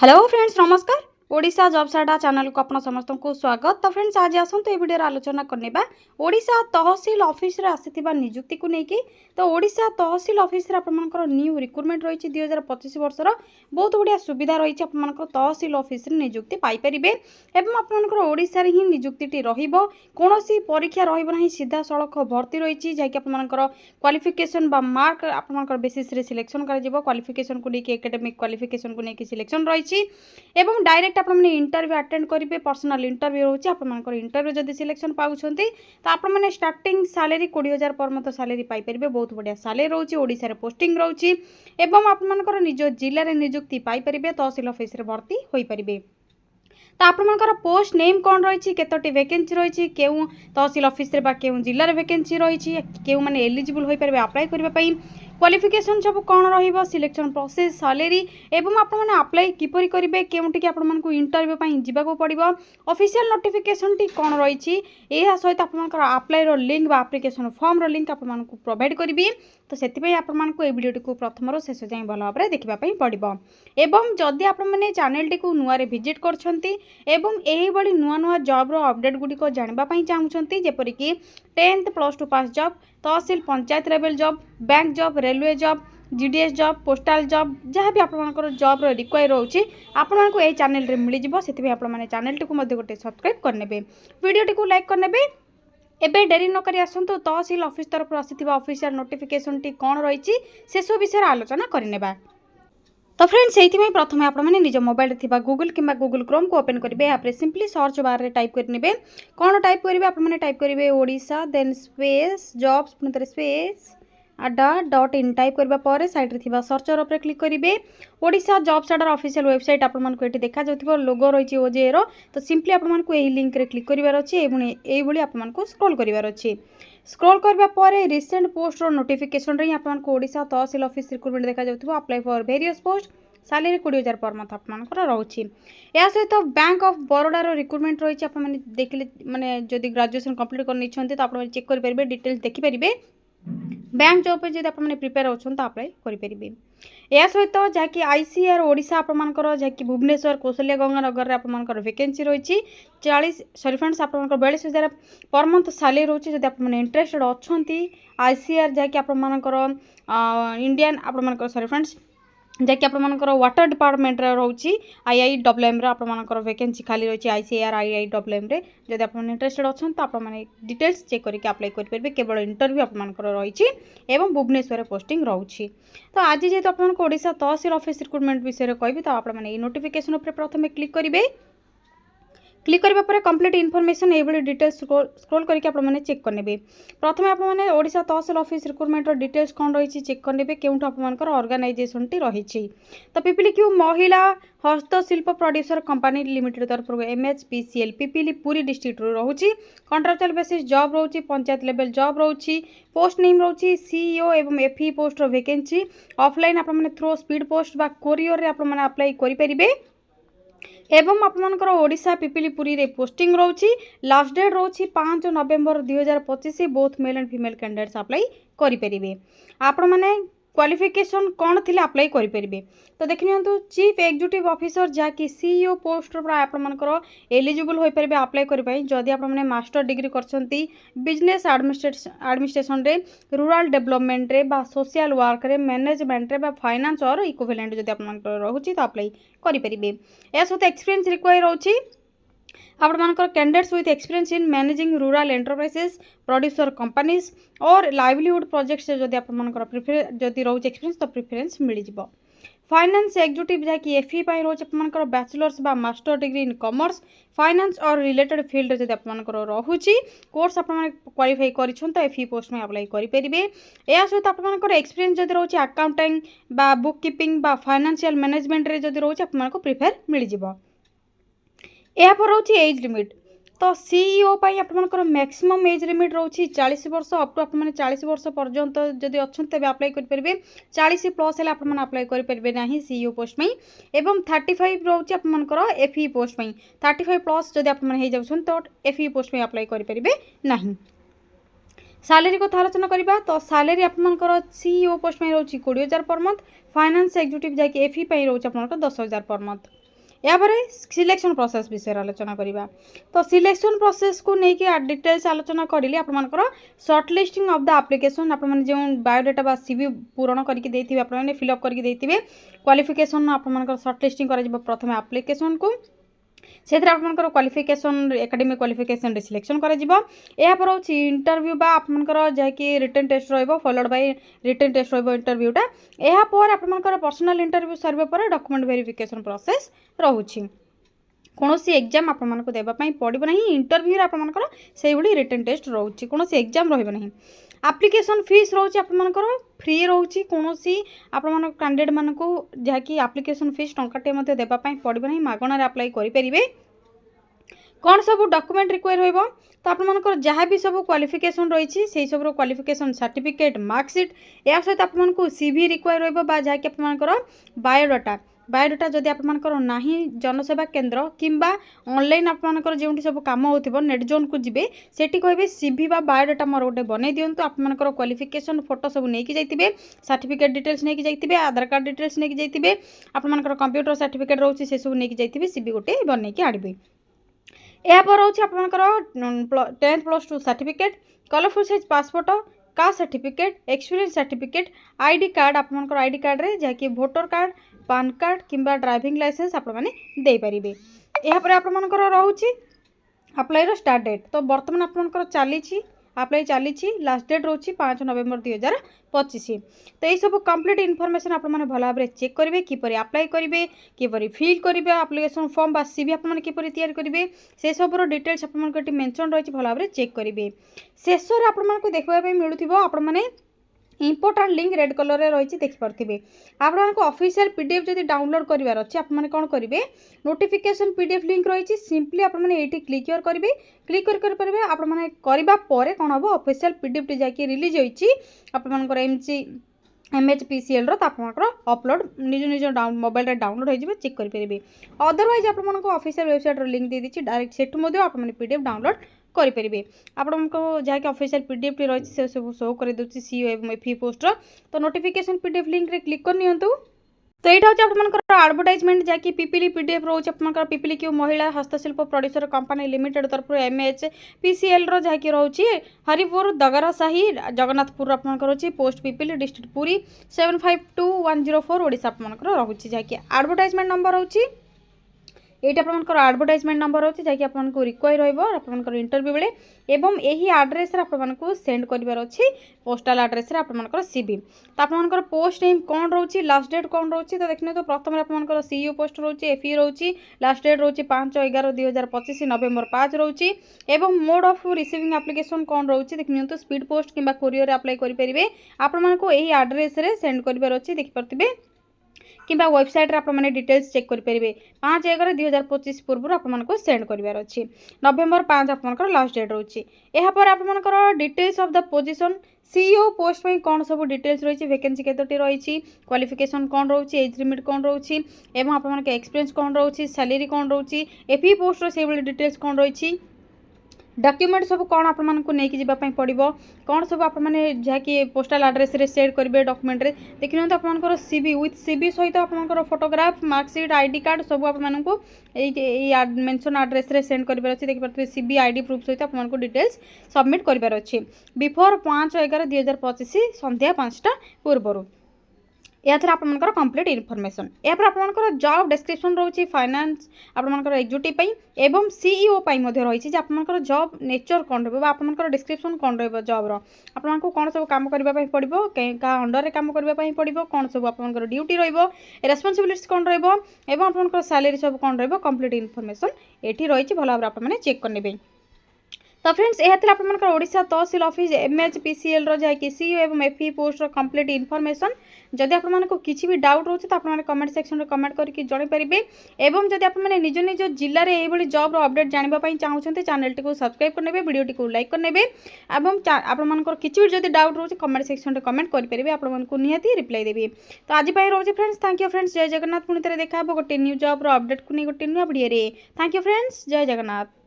Hello friends नमस्कार। Odisha jobs अड्डा channel को आपन समस्त को स्वागत। तो फ्रेंड्स आज आसतु ए वीडियो आलोचना करने ओडिशा तहसील ऑफिस रे आसीथिबा नियुक्ति को लेकिन तो ओडिशा तहसील ऑफिस रे आपनकर न्यू रिक्रुटमेंट रही 2025 वर्षर बहुत बढ़िया सुविधा रही आपनकर तहसील ऑफिस रे नियुक्ति पाई परिबे एवं आपनकर ओडिशा रे ही नियुक्तिटी रहिबो। कोनोसी परीक्षा रहिबो नाही, सीधा सड़क भर्ती रही जाकि आपनकर क्वालिफिकेशन बा मार्क आपनकर बेसिस रे सिलेक्शन करा जिवो। क्वालिफिकेशन को लेकिन एकेडमिक क्वालिफिकेशन को लेकिन सिलेक्शन रही एवं डायरेक्ट आपने इंटरव्यू अटेंड करेंगे। पर्सनल इंटरव्यू रोचे आपंकर इंटरव्यू जब सिलेक्शन पाँच तो आपने स्टार्टिंग सैलरी 20,000 पर मत सैलरी पाइपर। बहुत बढ़िया सैलरी रोचे, ओडिशा रे पोस्टिंग रोचे एवं आपंकर निज जिले में नियुक्ति पाइपर, तहसील ऑफिस रे भर्ती हो पारे। तो आपंकर पोस्ट नेम कौन रही, केतोटी वैकेंसी रही, क्यों तहसील ऑफिस रे बा क्यों जिले में वैकेंसी रही, क्यों मैंने एलिजिबल हो पारे अप्लाई करने, क्वालिफिकेशन सब कौन रहिबो, सिलेक्शन प्रोसेस, सैलरी एवं आपने अप्लाई किपरि करेंगे, केउटिक आपको इंटरव्यू जावाक पड़ो, ऑफिशियल नोटिफिकेशन टी कौन रही, यह सहित आपंकर अप्लाई लिंक बा एप्लिकेशन फॉर्म लिंक आपको प्रोवाइड करी। तो से आपको ये वीडियो को प्रथम शेष जाए भल भाव देखा पड़ो। एवं जदि आपने चैनल टी नुआरे विजिट करछंती एवं यही बड़ी नुआ नुआ जॉब रो अपडेट गुड़िक जानापी चाहूँगी, जेपरिक 10th +2 पास job, tehsil panchayat level job, bank job, railway job, GDS job, postal job, जहाँ भी आपंकर जॉब रिक्वायर रोचे आपको यही चैनल रे मिल जाव। से आपने चैनल टी गोटे सब्सक्राइब करने, वीडियो टी लाइक करने। एबे डेरी न करी आसंतु तहसील ऑफिस तरफ आसीथिबा ऑफिशियल नोटिफिकेशन टी कौन रही से सब विषय आलोचना करनेबा। तो फ्रेंड्स से प्रथम आपने निज मोबाइल थी गूगल कि गूगल क्रोम को ओपन करेंगे। यहाँ सिंपली सर्च बार में टाइप करने कौन टाइप करेंगे, आपने टाइप करेंगे ओडिशा देन स्पेस जॉब्स पुणी स्पेस अड्डा.in टाइप करबा पर साइड रे थिबा सर्चर ऊपर क्लिक करेंगे। ओडिशा जॉब्स अड्डा ऑफिशियल वेबसाइट आपको ये देखा जाउथिबो, लोगो रही ओजे रो। तो सिंपली आपको यही लिंक रे क्लिक करिवार अछि एवं एई भली आपको स्क्रॉल करिवार अछि। स्क्रॉल करबा पर रिसेंट पोस्ट रो नोटिफिकेशन रे आपको ओडिशा तहसील ऑफिस रिक्रुटमेंट देखा जाउथिबो। Apply for various post, salary 20,000 पर मंथ आपंकर रोचे। या सहित बैंक ऑफ बरोडा रो रिक्रुटमेंट रही आपने देखिले, माने जदि ग्रेजुएशन कंप्लीट कर तो आप चेक करेंगे, डिटेल्स देखिपारे। बैंक जॉब पे जब आपने प्रिपेयर होछन तो अप्लाई करेंगे। या सहित जहाँकि आईसीआर ओडिशा आपंकर जहाँकि भुवनेश्वर कौशल्या गंगानगर में आपंकर वैकेंसी रही 42 42,000 पर मंथ सैलरी रोचे। जब आपने इंटरेस्टेड अच्छा आईसीआर जहाँकि आपंकर इंडियन आपंकर सॉरी फ्रेंड्स जहाँकि आपंकर वाटर डिपार्टमेंट रोचे IIWM आपंकर वैकेंसी खाली रही आईसीआर IIWM रे। जब आप इंटरेस्टेड अच्छा तो आपने डिटेल्स चेक करके अप्लाई करेंगे। केवल इंटरव्यू आपंकर रही एवं भुवनेश्वर पोस्टिंग रोचे। तो आज जेहेतु आपको ओडिशा तहसील ऑफिस रिक्रुटमेंट विषय कहबी तो आपने नोटिफिकेशन उपर प्रथम क्लिक करेंगे। क्लिक करबा पर कंप्लीट इनफॉरमेशन ये डिटेल्स स्क्रॉल करके आपने चेक करने। प्रथम आपने ओडिशा तहसील ऑफिस रिक्रुटमेंट डिटेल्स कौन रही चेक करने क्यों आपंकर ऑर्गेनाइजेशन टी रही। तो पिपिली क्यू महिला हस्तशिल्प प्रोड्यूसर कंपनी लिमिटेड तरफ MHPCL पिपिली पूरी डिस्ट्रिक्ट रोचे। कॉन्ट्रैक्चुअल बेसिस जॉब रोचे, पंचायत लेवल जॉब रोचे, पोस्ट नेम रोचे CEO एवं FE पोस्ट वैकेंसी। ऑफलाइन आपने थ्रो स्पीड पोस्ट बा कोरियर रे आपने अप्लाई करेंगे एवं आपंकर ओडिशा पिपिलीपुरी रे पोस्टिंग रोची। लास्ट डेट रोची 5 November 2025। Both male and female candidates apply करेंगे। आपण मैंने क्वालिफिकेशन कौन थी अप्लाई करेंगे। तो देखि नियंतु चीफ एग्जीक्यूटिव ऑफिसर जहाँकि CEO पोस्ट आपंकर एलिजिबल हो पारे अप्लाई करने। जदि आपने मास्टर डिग्री करछंती बिजनेस एडमिनिस्ट्रेशन रे, रूरल डेवलपमेंट रे बा सोशल वर्क रे, मैनेजमेंट रे बा फाइनेंस और इक्विवेलेंट जदि आपंकर रोची तो अप्लाई करेंगे। या सहित एक्सपीरियंस रिक्वायर रोची आपंकर candidates with experience in managing rural enterprises, producer companies और लाइवलीहुड प्रोजेक्ट्स जदि आपंकर प्रिफर जदि रोचे एक्सपीरियंस तो प्रिफरेंस मिल जाए। फाइनेंस एग्जीक्यूटिव जहाँकि FE रोचे आपंकर बैचलर्स बा master degree in commerce, finance और रिलेटेड फील्ड जदि आपंकर रोचे कोर्स आपने क्वालिफाई करिछन तो FE पोस्ट में अप्लाई करेंगे। या सहित आपंकर एक्सपीरियंस जदि रोचे अकाउंटिंग बा बुक कीपिंग बा फाइनेंशियल मैनेजमेंट रे जदि रोचे आपको प्रिफर मिल जाए। या पर रोचे एज लिमिट। तो CEO आपंकर मैक्सिमम एज लिमिट रोची 40 वर्ष अप टू आपने 40 वर्ष पर्यंत जदि अच्छा तेज अप्लाई करेंगे। 40 प्लस है आपने अप्लाई करेंगे ना CEO पोस्ट में। एवं 35 रोचे आपंकर FE पोस्ट में। 35 प्लस जदि आपने तो FE पोस्ट में अप्लाई करेंगे ना। सैलरी को आलोचना करवा तो सैलरी आपंकर CEO पोस्ट में रोचे 20,000 पर मंथ, फाइनेंस एग्जीक्यूटिव जहाँकि FE रोचे आपंकर 10,000 पर मंथ। यापर सिलेक्शन प्रोसेस विषय आलोचना करवा। तो सिलेक्शन प्रोसेस को लेकिन डिटेल्स आलोचना करी आपर short listing of the application आपने जो बायोडाटा बा सीवी पूरण करके फिलअप करके क्वालिफिकेशन आपर सर्ट लिस्टिंग कर प्रथम एप्लिकेशन को से आपर क्वालिफिकेशन एकेडमिक क्वालिफिकेशन सिलेक्शन कर इंटरव्यू बा आपर जहाँकि रिटन टेस्ट रॉलोड बाय रिटन टेस्ट इंटरव्यूटा यापर आपर पर्सनल इंटरव्यू सर्वे पर डॉक्यूमेंट वेरिफिकेशन प्रोसेस रोचे कौन एग्जाम आपको देवाई पड़ो ना इंटरव्यू आपर से रिटन टेस्ट रोचे कौन एग्जाम रही एप्लिकेशन फीस रोचे आपर फ्री रोचे कौन आपण कैंडिडेट मानक जहाँकि एप्लिकेशन फीस टंकाटे देवाई पड़ो ना मागणार अप्लाई करेंगे। कौन सब डॉक्यूमेंट रिक्वायर हो तो आपर जहाँ भी सब क्वालिफिकेशन रही से सब क्वालिफिकेशन सर्टिफिकेट मार्कशीट या सहित आपको सीवी रिक्वायर हो जहाँकि आपर बायोडाटा जदि आपर ना जनसेवा केन्द्र किंबा ऑनलाइन आपर जो सब कम हो नेट जोन को जीवे सेठी कहे सीवी बा बायोडाटा मोर गोटे बन दिंतु आपर क्वालिफिकेशन फोटो सब नहीं जाइए सर्टिफिकेट डिटेल्स नहीं जाइए आधार कार्ड डिटेल्स नहीं जाइए आपर कंप्यूटर सर्टिफिकेट रोचे से सब नहीं जाइए सीवी गोटे बनई आड़े यापर रोचे आपर 10th+2 certificate colourful size passport caste certificate experience certificate ID card आपर आईडी कार्ड रे जहाँकि वोटर कार्ड पान कार्ड किंबा ड्राइविंग लाइसेंस आपरे यापर आपर रोचे अप्लाई स्टार्ट डेट तो बर्तमान आपर चली अप्लाई चली लास्ट डेट रोचे 5 नवेम्बर 2025 तो यही सब कंप्लीट इनफॉरमेशन आपने भल भाव चेक करेंगे किपर अप्लाई करेंगे किपर फिल करेंगे एप्लिकेशन फॉर्म बा सीवी आपने किपर तैयारी करेंगे से सब डिटेल्स आपको मेंशन रही भल भाव चेक करेंगे शेष में आपको देखा मिलूँ आपने इंपोर्टाट लिंक रेड कलर रे रही देखिपे आपको ऑफिशियल पीडीएफ जब डाउनलोड करार अच्छे आपने कौन करेंगे नोटिफिकेशन पीडीएफ लिंक रही सिंपली आपने ये क्लिक करेंगे क्लिक करेंगे आपने करने कौन हम ऑफिशियल पीडीएफ टी जैक रिलीज होती आपर MHPCL रो तापर अपलोड निज निज मोबाइल रे डाउनलोड हो चेक करेंगे अदरवाइज आपको ऑफिशियल वेबसाइट लिंक दे दी डायरेक्ट सेठू आपने पीडीएफ डाउनलोड करेंगे आपको जहाँकि ऑफिशियल पीडीएफ टी रही से सब शो कर दूसरी सीओ एवं एफई पोस्टर तो नोटिफिकेशन पीडीएफ लिंक रे क्लिक कर नियंतु तो यहाँ हूँ आप एडवर्टाइजमेंट जहाँकि पीपीली पीडीएफ रोचे आप पीपीली क्यू महिला हस्तशिल्प प्रोड्यूसर कंपनी लिमिटेड तरफ MHPCL रो जहाँकि रोचे हरिपुर दगरासाही जगन्नाथपुर आपंकर रोचे पोस्ट पीपीली डिस्ट्रिक्ट पुरी 752104 ओडिशा आपंकर रोचे जहाँकि एडवर्टाइजमेंट नंबर रोचे ये आपंकर एडवर्टाइजमेंट नंबर अच्छे जहाँकि आपको रिक्वायर रहा इंटरव्यू बेले एवं यही आड्रेस आपको सेंड करार अच्छी पोस्टाल आड्रेस आपंकर सीवी तो आपंकर पोस्ट नेम कौन रोचे लास्ट डेट कौन रोचे तो देखने तो प्रथम आपंकर सीईओ पोस्ट रोचे एफई रोचे लास्ट डेट रोचे 5/11/2025 नवेम्बर 5 रोचे एवं मोड ऑफ रिसीविंग एप्लिकेशन कौन रोचे देखिए तो स्पीड पोस्ट किंबा कोरियर अप्लाई करेंगे आपको यही आड्रेस सेंड करार अच्छे देखिपे किंबा वेबसाइट रे आपने डिटेल्स चेक करेंगे 5/11/2025 पूर्व आपको सेंड करार अच्छी नवेम्बर 5 आपंकर लास्ट डेट रोचे यापर आपंकर details of the position CEO post में कौन सब डिटेल्स रही वैकेंसी केतोटी रही क्वालिफिकेशन कौन रोचे एज लिमिट कौन रोचे एवं आपन एक्सपीरियंस कौन रोचे सैलरी कौन रोचे एफई पोस्ट से डिटेल्स कौन रही डॉक्यूमेंट सब कौन आपको लेकिन जावाई पड़ो कौन सब आपने जहाँकि पोस्टाल आड्रेस रे सेंड करेंगे डॉक्यूमेंट रे देखिए तो आपंकर सीवी विथ सीवी सहित आपंकर फोटोग्राफ मार्कशीट आईडी कार्ड सब आपको मेंशन आड्रेस रे सेंड करार अच्छे देखिए सीवी आईडी प्रूफ सहित आपको डिटेल्स सबमिट करार अच्छे बिफोर 5/11/2025 संध्या 5टा पूर्व या आपंकर कंप्लीट इनफॉरमेशन यापर आपंकर जॉब डिस्क्रिप्शन रोचे फाइनेंस आपंकर एग्जीक्यूटिव एवं सीईओ रही आपंकर जॉब नेचर कौन रहा डिस्क्रिप्शन कौन रहा जॉब आपको कौन सब काम करने पड़ो क्या अंडर काम करने पड़ो कौन सब आपंकर ड्यूटी रेस्पॉन्सिबिलिटीज कौन रहा आपंकर सैलरी सब कौन रहा कंप्लीट इनफॉरमेशन ये रही भल भाव आपने चेक करने तो फ्रेंड्स यह आपंकर ओडिशा तहसील ऑफिस MHPCL रो जहाँकि सीईओ एवं एफई पोस्ट कंप्लीट इनफॉरमेशन जदि आपको किसी भी डाउट रोचे तो आपने कमेंट सेक्शन में कमेंट करके जणेपारे एवं जदि आपने निज निज जिले में यही जॉब अपडेट जानापी चाहते चैनल टी सब्सक्राइब करने वीडियो टी लाइक करने आपंकर किसी भी जब डाउट रोचे कमेंट सेक्शन में कमेंट करेंगे आपको निहाती रिप्लाई देवी तो आज रोचे फ्रेंड्स थैंक यू फ्रेंड्स जय जगन्नाथ पुणी थे देखा गोटे न्यू जॉब अपडेट को नहीं गोटे नुआ वीडियो थैंक यू फ्रेंड्स जय जगन्नाथ।